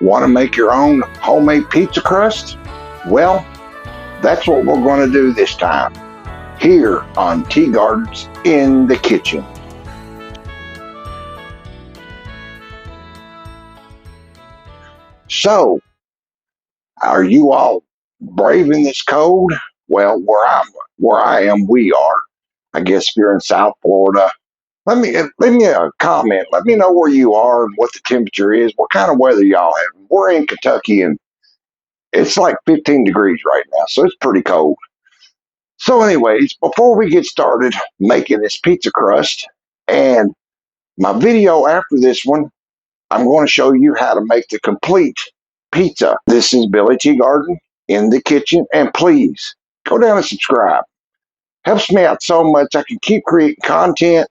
Want to make your own homemade pizza crust? Well, that's what we're going to do this time, here on Tea Gardens in the Kitchen. So, are you all braving this cold? Well, where I am, we are. I guess if you're in South Florida, leave me a comment. Let me know where you are and what the temperature is, what kind of weather y'all have. We're in Kentucky and it's like 15 degrees right now, so it's pretty cold. So anyways, before we get started making this pizza crust and my video after this one, I'm going to show you how to make the complete pizza. This is Billy Tea Garden in the Kitchen, and please go down and subscribe. Helps me out so much. I can keep creating content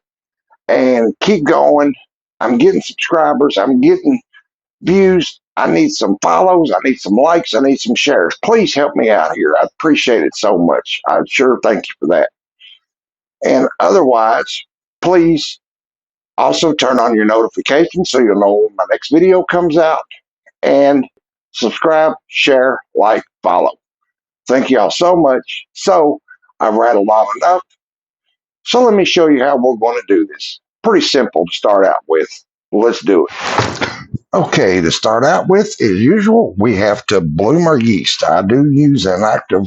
and keep going. I'm getting subscribers. I'm getting views. I need some follows. I need some likes. I need some shares. Please help me out here. I appreciate it so much. I sure thank you for that. And otherwise, please also turn on your notifications so you'll know when my next video comes out. And subscribe, share, like, follow. Thank you all so much. So I've rattled on enough. So let me show you how we're going to do this. Pretty simple to start out with. Let's do it. Okay, to start out with, as usual, we have to bloom our yeast. I do use an active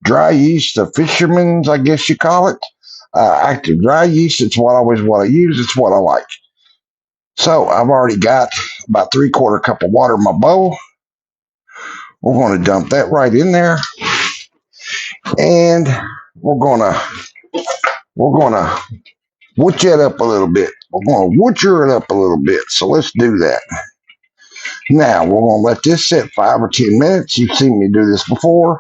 dry yeast, a fisherman's, I guess you call it. Active dry yeast, it's what I use. It's what I like. So I've already got about 3/4 cup of water in my bowl. We're going to dump that right in there. And we're going to witch it up a little bit. We're going to witcher it up a little bit. So let's do that. Now, we're going to let this sit 5 or 10 minutes. You've seen me do this before.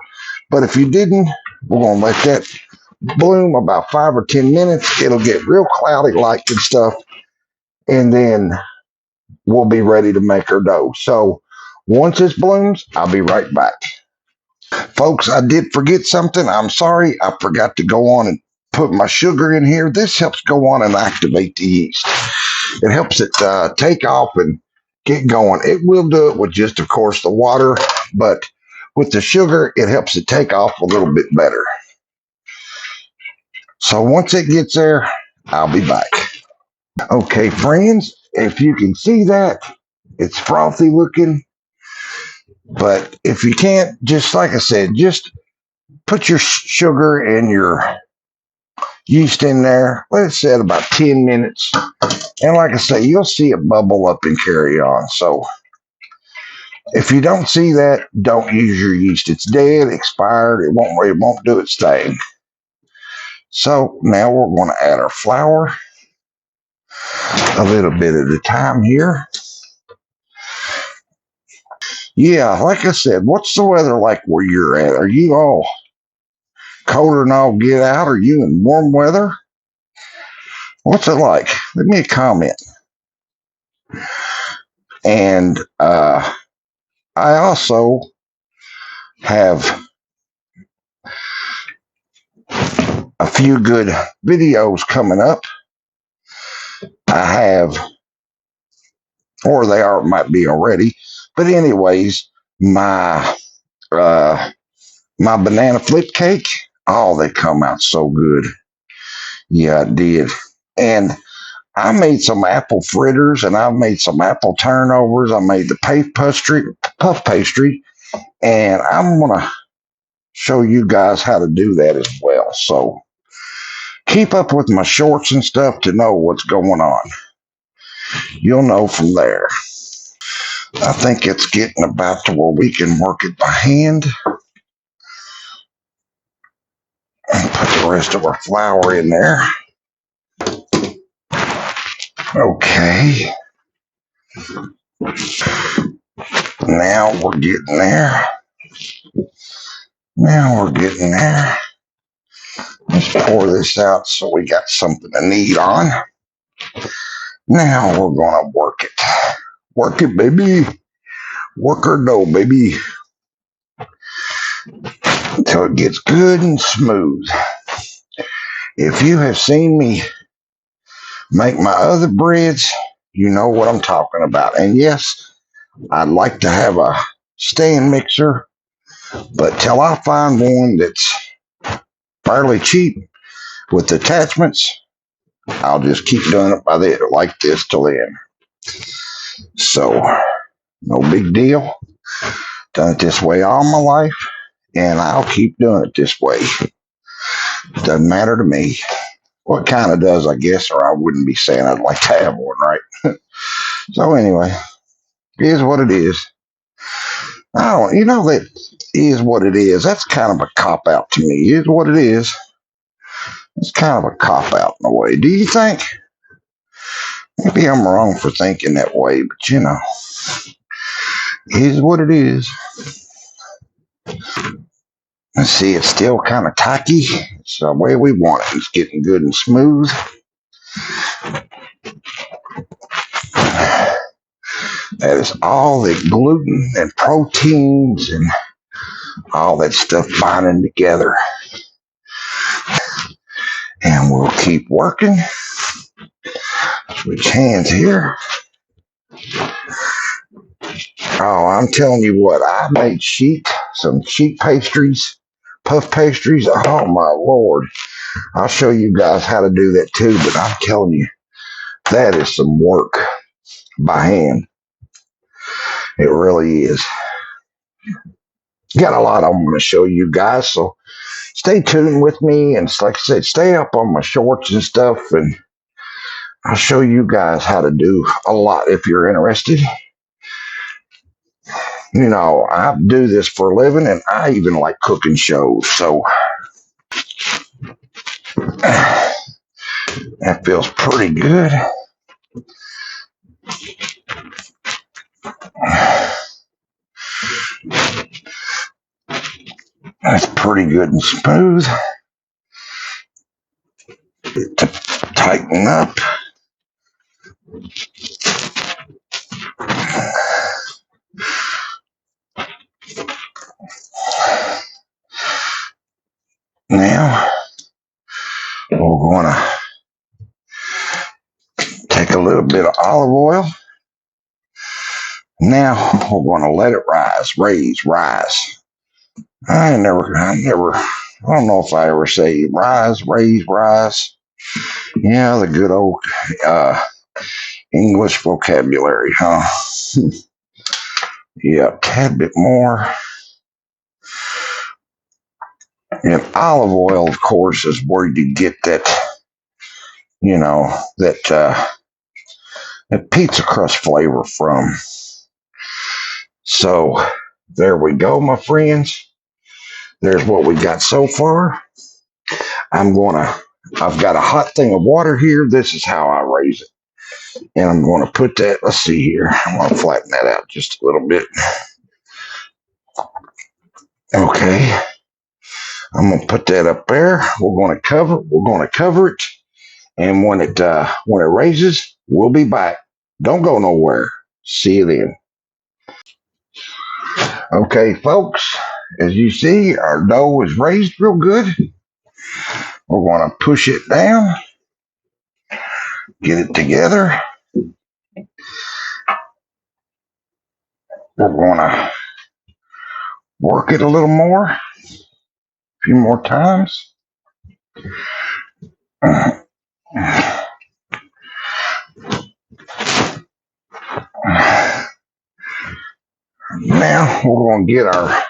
But if you didn't, we're going to let that bloom about 5 or 10 minutes. It'll get real cloudy-like and stuff. And then we'll be ready to make our dough. So once this blooms, I'll be right back. Folks, I did forget something. I'm sorry. I forgot to go on and put my sugar in here. This helps go on and activate the yeast. It helps it take off and get going. It will do it with just, of course, the water, but with the sugar, it helps it take off a little bit better. So once it gets there, I'll be back. Okay, friends, if you can see that, it's frothy looking, but if you can't, just like I said, just put your sugar and your yeast in there. Let it sit about 10 minutes. And like I say, you'll see it bubble up and carry on. So if you don't see that, don't use your yeast. It's dead, expired. It won't do its thing. So now we're going to add our flour a little bit at a time here. Yeah, like I said, what's the weather like where you're at? Are you all colder than all get out? Are you in warm weather? What's it like? Leave me a comment. And I also have a few good videos coming up. I have, or they might be already. But anyways, my banana flip cake, oh, they come out so good. Yeah, I did. And I made some apple fritters, and I've made some apple turnovers. I made the puff pastry, and I'm going to show you guys how to do that as well. So keep up with my shorts and stuff to know what's going on. You'll know from there. I think it's getting about to where we can work it by hand. And put the rest of our flour in there. Okay. Now we're getting there. Let's pour this out so we got something to knead on. Now we're going to work it. Work it, baby. Work our dough, baby. Until it gets good and smooth. If you have seen me make my other breads, you know what I'm talking about. And yes, I'd like to have a stand mixer, but till I find one that's fairly cheap with attachments, I'll just keep doing it like this till then. So, no big deal. Done it this way all my life, and I'll keep doing it this way. Doesn't matter to me. Well, it kind of does, I guess, or I wouldn't be saying I'd like to have one, right? So anyway, it is what it is. I don't, that is what it is. That's kind of a cop out to me. It is what it is. It's kind of a cop out in a way. Do you think? Maybe I'm wrong for thinking that way, but it is what it is. Let's see, it's still kind of tacky. It's the way we want it. It's getting good and smooth. That is all the gluten and proteins and all that stuff binding together. And we'll keep working. Switch hands here. Oh, I'm telling you what, I made some sheet pastries, puff pastries. Oh my Lord. I'll show you guys how to do that too, but I'm telling you, that is some work by hand. It really is. Got a lot of them to show you guys, so stay tuned with me, and like I said, stay up on my shorts and stuff, and I'll show you guys how to do a lot if you're interested. I do this for a living, and I even like cooking shows, so that feels pretty good. That's pretty good and smooth. To tighten up. Now, we're going to take a little bit of olive oil. Now, we're going to let it rise. I don't know if I ever say rise. Yeah, the good old English vocabulary, huh? Yeah, a tad bit more. And olive oil, of course, is where you get that, that pizza crust flavor from. So, there we go, my friends. There's what we got so far. I've got a hot thing of water here. This is how I raise it. And I'm going to put that, let's see here. I'm going to flatten that out just a little bit. Okay. I'm going to put that up there. We're going to cover it. And when it raises, we'll be back. Don't go nowhere. See you then. Okay, folks, as you see, our dough is raised real good. We're going to push it down, get it together. We're going to work it a little more, a few more times. Now we're going to get our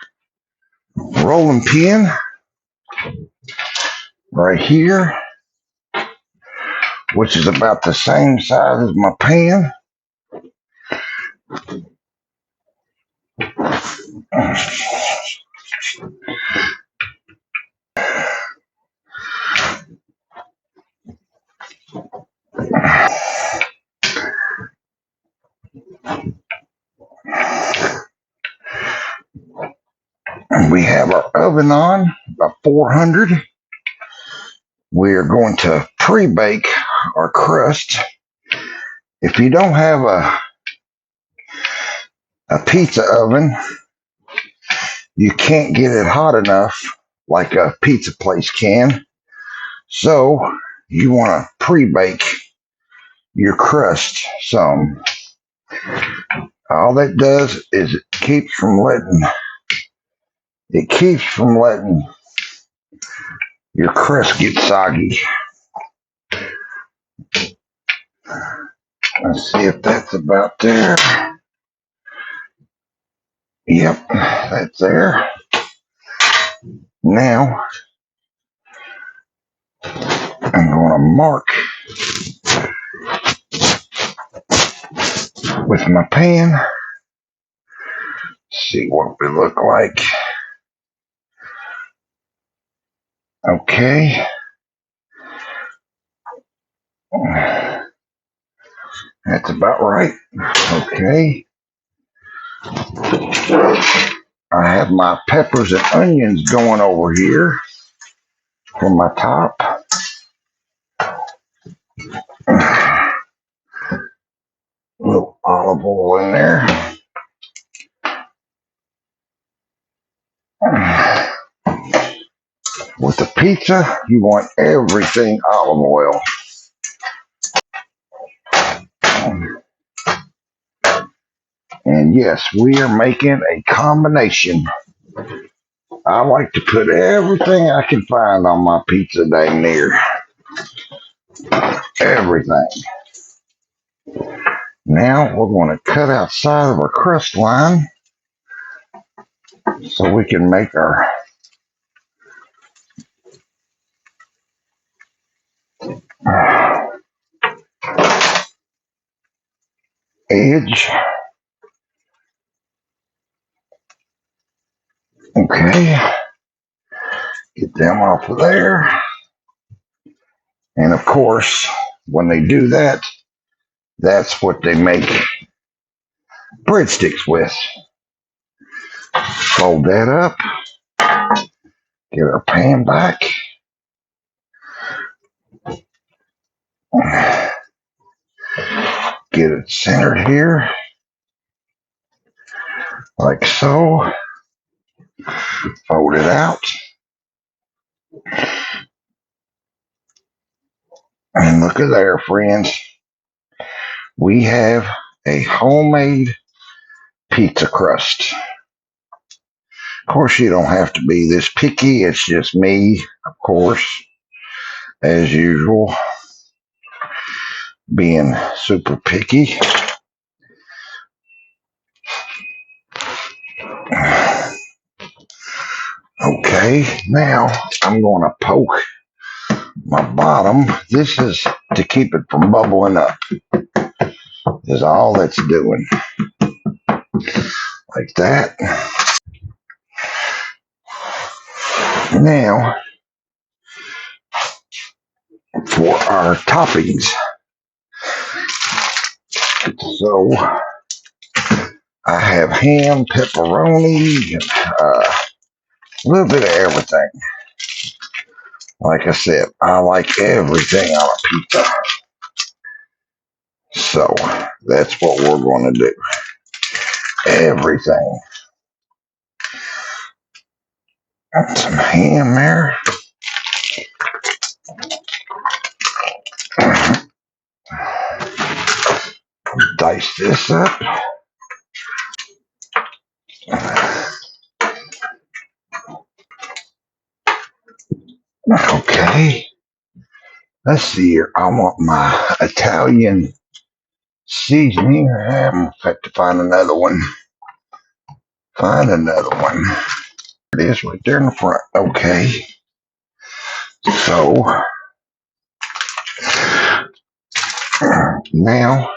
rolling pin right here, which is about the same size as my pan. We have our oven on, about 400. We are going to pre-bake our crust. If you don't have a pizza oven, you can't get it hot enough like a pizza place can. So you want to pre-bake your crust some. All that does is it keeps from letting your crust get soggy. Let's see if that's about there. Yep, that's there. Now I'm going to mark with my pan. See what we look like. Okay. That's about right. Okay. I have my peppers and onions going over here from my top. A little olive oil in there. With the pizza, you want everything olive oil. And yes, we are making a combination. I like to put everything I can find on my pizza dang near. Everything. Now we're going to cut outside of our crust line so we can make our edge. Okay. Get them off of there. And of course, when they do that, that's what they make breadsticks with. Fold that up. Get our pan back. Get it centered here. Like so. Fold it out. And look at there, friends. We have a homemade pizza crust. Of course, you don't have to be this picky. It's just me, of course, as usual, being super picky. Okay, now I'm going to poke my bottom. This is to keep it from bubbling up. Is all that's doing. Like that. Now, for our toppings. So, I have ham, pepperoni, a little bit of everything. Like I said, I like everything on a pizza. So, that's what we're going to do. Everything. Got some ham there. Dice this up. Okay. Let's see here. I want my Italian seasoning. I'm going to have to find another one. Find another one. There it is right there in the front. Okay. So, now,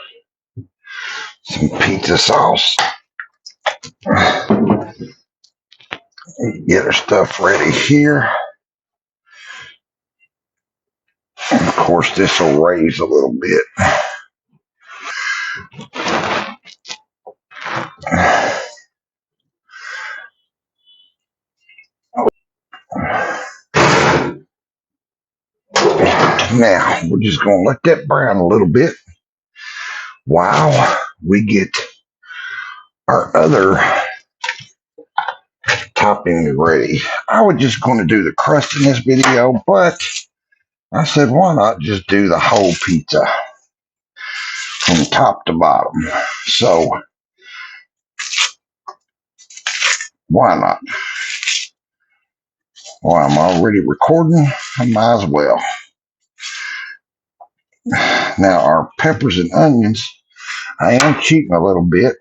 some pizza sauce. Get our stuff ready here. And of course, this will raise a little bit. Now, we're just going to let that brown a little bit while we get our other topping ready. I was just going to do the crust in this video, but I said, why not just do the whole pizza from top to bottom? So, Why not? Well, I'm already recording. I might as well. Now, our peppers and onions, I am cheating a little bit.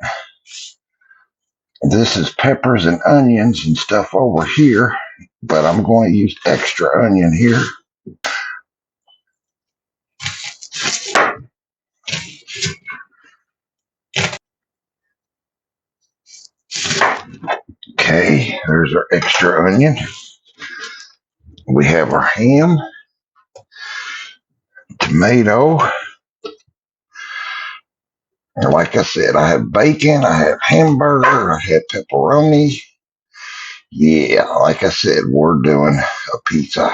This is peppers and onions and stuff over here, but I'm going to use extra onion here. Okay, there's our extra onion. We have our ham, tomato. And like I said, I have bacon, I have hamburger, I have pepperoni. Yeah, like I said, we're doing a pizza,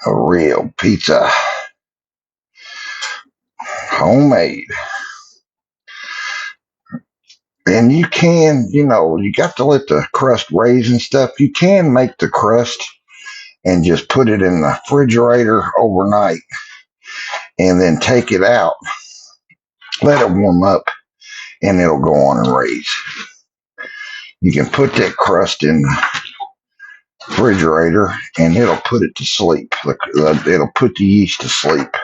a real pizza, homemade. And you can, you got to let the crust raise and stuff. You can make the crust and just put it in the refrigerator overnight and then take it out, let it warm up, and it'll go on and raise. You can put that crust in the refrigerator and it'll put it to sleep. It'll put the yeast to sleep.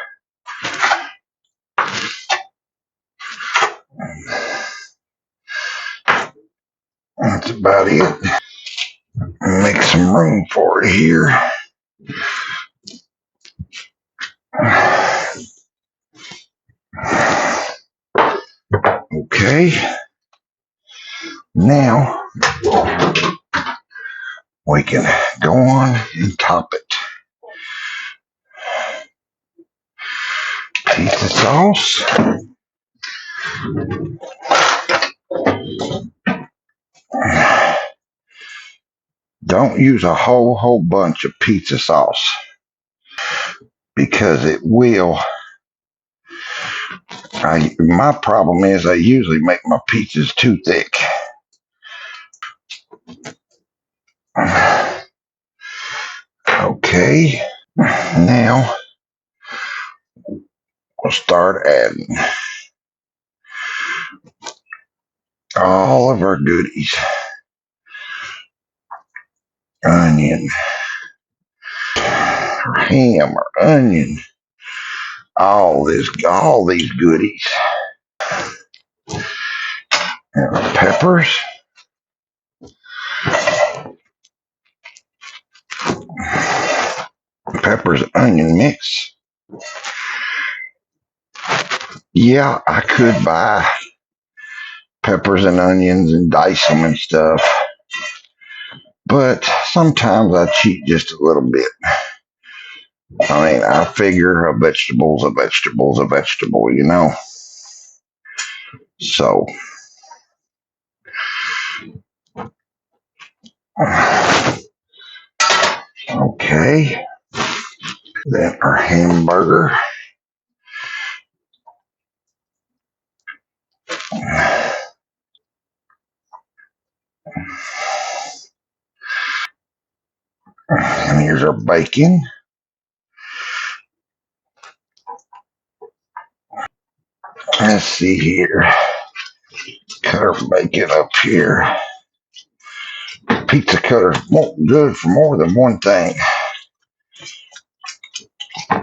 That's about it. Make some room for it here. Okay. Now we can go on and top it. Pizza sauce. Don't use a whole bunch of pizza sauce because it will. My problem is I usually make my pizzas too thick. Okay, now we'll start adding all of our goodies. Onion, ham, or onion, all these goodies. And our peppers. Peppers and onion mix. Yeah, I could buy peppers and onions and dice them and stuff, but sometimes I cheat just a little bit. I mean, I figure a vegetable's a vegetable's a vegetable, So, okay. Then our hamburger. And here's our bacon. Let's see here. Cut our bacon up here. Pizza cutter's good for more than one thing.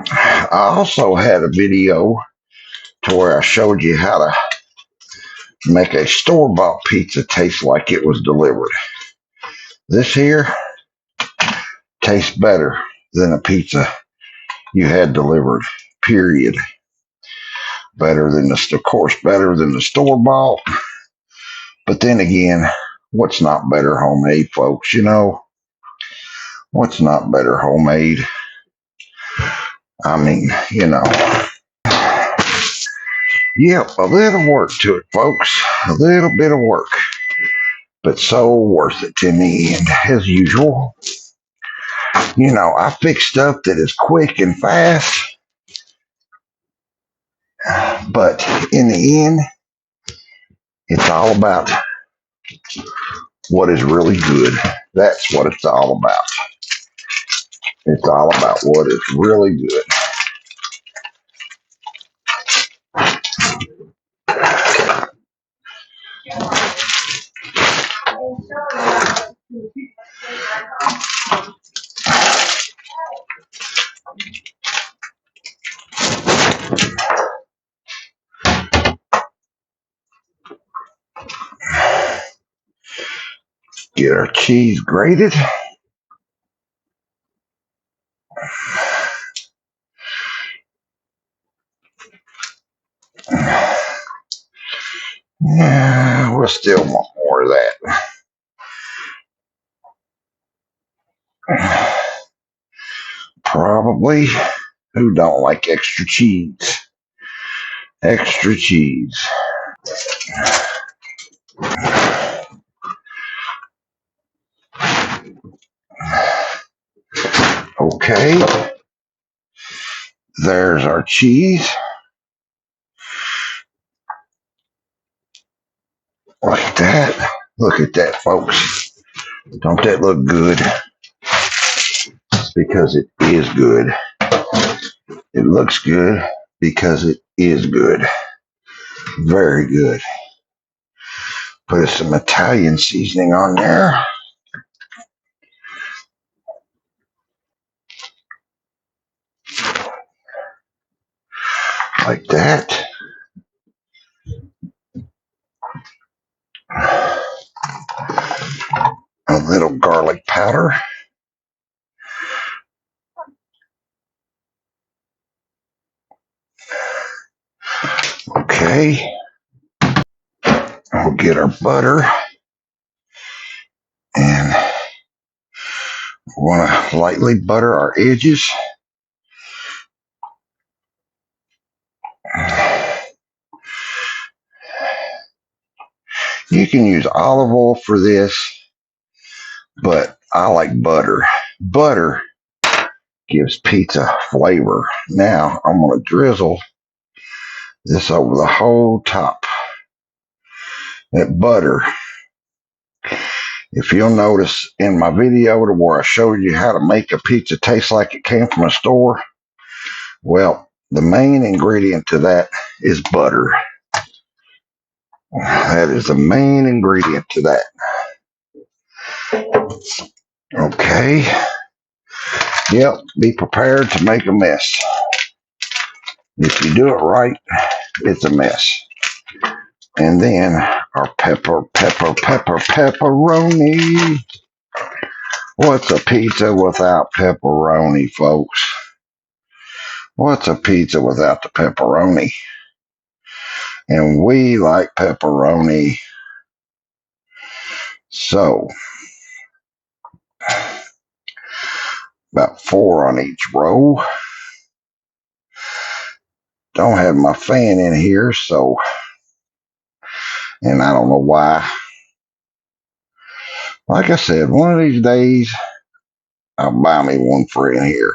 I also had a video to where I showed you how to make a store-bought pizza taste like it was delivered. This here tastes better than a pizza you had delivered, period. Better than of course, better than the store-bought. But then again, what's not better homemade, folks? What's not better homemade? I mean, Yep, a little work to it, folks. A little bit of work. But so worth it in the end, as usual. I fix stuff that is quick and fast. But in the end, it's all about what is really good. That's what it's all about. It's all about what is really good. Get our cheese grated. Yeah, we'll still want more of that. Probably. Who don't like extra cheese? Extra cheese. Okay. There's our cheese. Like that. Look at that, folks. Don't that look good? Because it is good. It looks good because it is good. Very good. Put some Italian seasoning on there. Like that. A little garlic powder. Okay. We'll get our butter. And we want to lightly butter our edges. You can use olive oil for this, but I like butter. Butter gives pizza flavor. Now I'm going to drizzle this over the whole top. That butter. If you'll notice in my video where I showed you how to make a pizza taste like it came from a store, well, the main ingredient to that is butter. That is the main ingredient to that. Okay. Yep, be prepared to make a mess. If you do it right, it's a mess. And then our pepperoni. What's a pizza without pepperoni, folks? What's a pizza without the pepperoni? And we like pepperoni. So, about 4 on each row. Don't have my fan in here, so, and I don't know why. Like I said, one of these days, I'll buy me one for in here.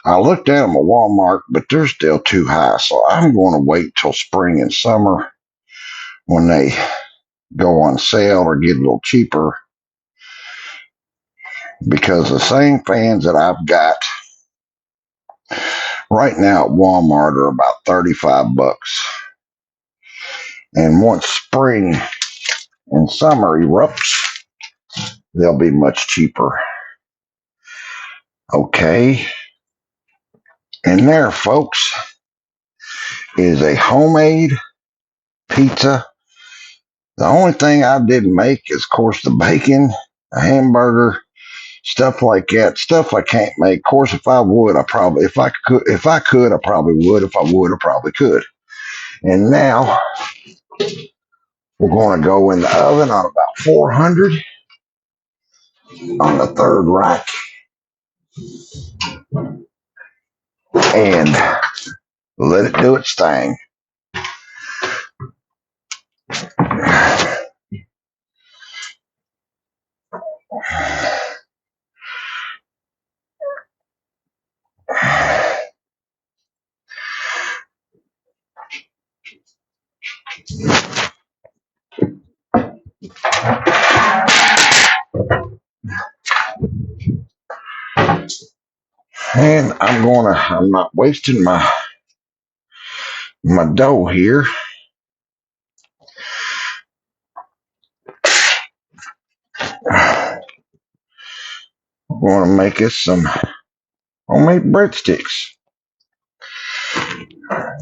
I looked at them at Walmart, but they're still too high, so I'm going to wait till spring and summer when they go on sale or get a little cheaper, because the same fans that I've got right now at Walmart are about 35 bucks. And once spring and summer erupts, they'll be much cheaper. Okay. And there, folks, is a homemade pizza. The only thing I didn't make is, of course, the bacon, a hamburger, stuff like that. Stuff I can't make. Of course, if I would, I probably, if I could, I probably would. If I would, I probably could. And now we're going to go in the oven on about 400 on the third rack. And let it do its thing. And I'm not wasting my dough here. We're going to make us some homemade breadsticks.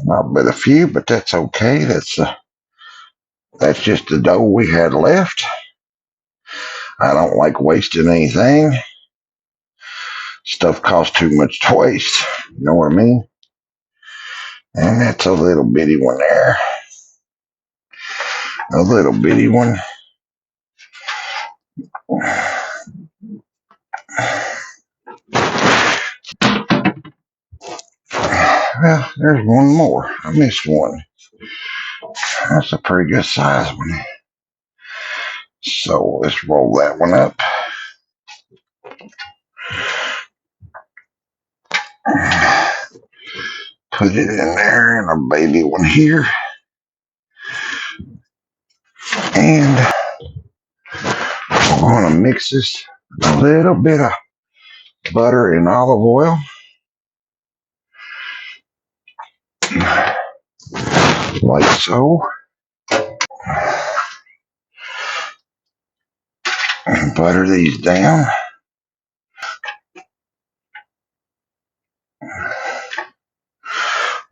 Not but a few, but that's okay. That's just the dough we had left. I don't like wasting anything. Stuff costs too much to waste. You know what I mean? And that's a little bitty one there. A little bitty one. Well, there's one more. I missed one. That's a pretty good size one. So let's roll that one up. Put it in there, and a baby one here. And we're going to mix this a little bit of butter and olive oil. Like so. And butter these down.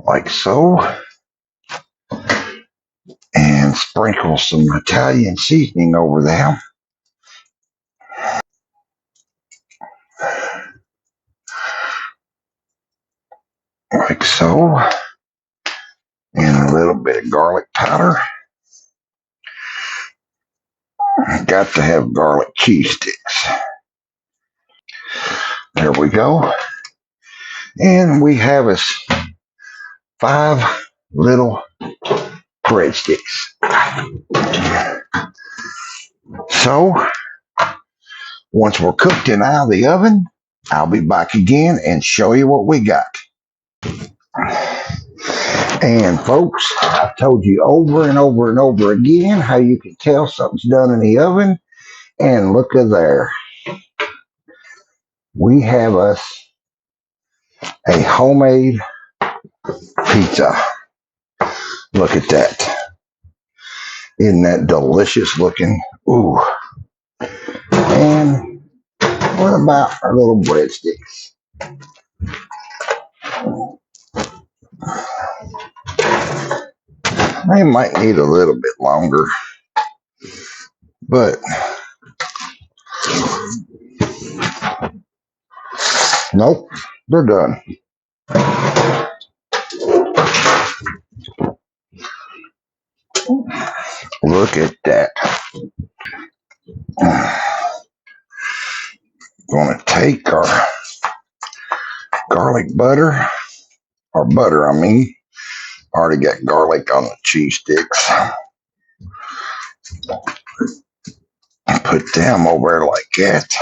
Like so. And sprinkle some Italian seasoning over them. Like so. And a little bit of garlic powder. Got to have garlic cheese sticks. There we go. And we have us 5 little breadsticks. So, once we're cooked and out of the oven, I'll be back again and show you what we got. And folks, I've told you over and over and over again how you can tell something's done in the oven. And look at there. We have us a homemade pizza. Look at that. Isn't that delicious looking? Ooh. And what about our little breadsticks? They might need a little bit longer, but nope, they're done. Look at that. Gonna take our garlic butter, or butter, I mean. Already got garlic on the cheese sticks. Put them over there like that.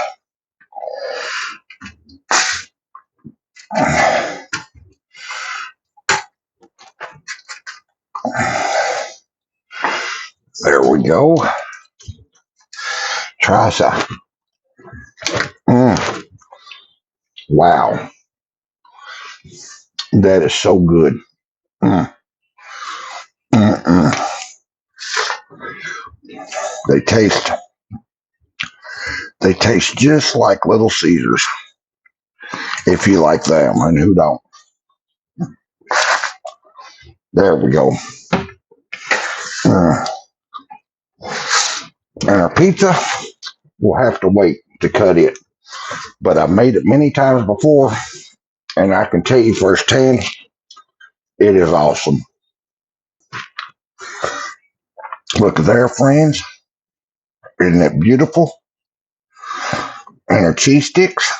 There we go. Try some. Wow. That is so good. They taste just like Little Caesars. If you like them, and who don't. There we go. And our pizza, we'll have to wait to cut it. But I've made it many times before, and I can tell you firsthand, it is awesome. Look there, friends. Isn't that beautiful? And our cheese sticks.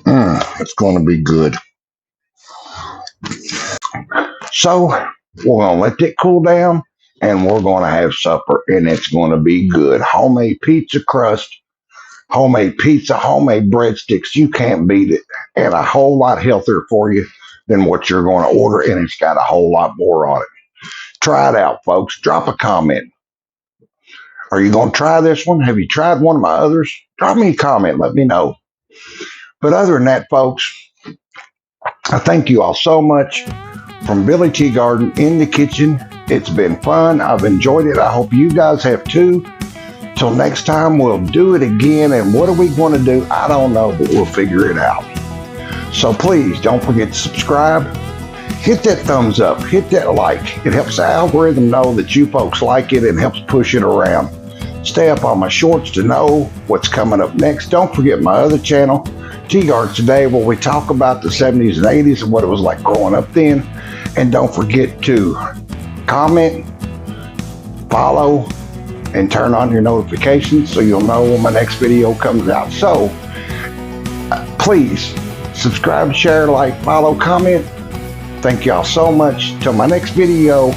It's going to be good. So, we're going to let it cool down, and we're going to have supper, and it's going to be good. Homemade pizza crust, homemade pizza, homemade breadsticks. You can't beat it. And a whole lot healthier for you than what you're going to order, and it's got a whole lot more on it. Try it out, folks. Drop a comment. Are you going to try this one? Have you tried one of my others? Drop me a comment. Let me know. But other than that, folks, I thank you all so much. From Billy T Garden in the kitchen. It's been fun. I've enjoyed it. I hope you guys have too. Till next time, we'll do it again. And what are we going to do? I don't know, but we'll figure it out. So please don't forget to subscribe. Hit that thumbs up. Hit that like. It helps the algorithm know that you folks like it and helps push it around. Stay up on my shorts to know what's coming up next. Don't forget my other channel, T-Garden Today, where we talk about the 70s and 80s and what it was like growing up then. And don't forget to comment, follow, and turn on your notifications so you'll know when my next video comes out. So please subscribe, share, like, follow, comment. Thank y'all so much. Till my next video,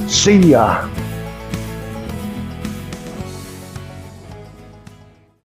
see ya.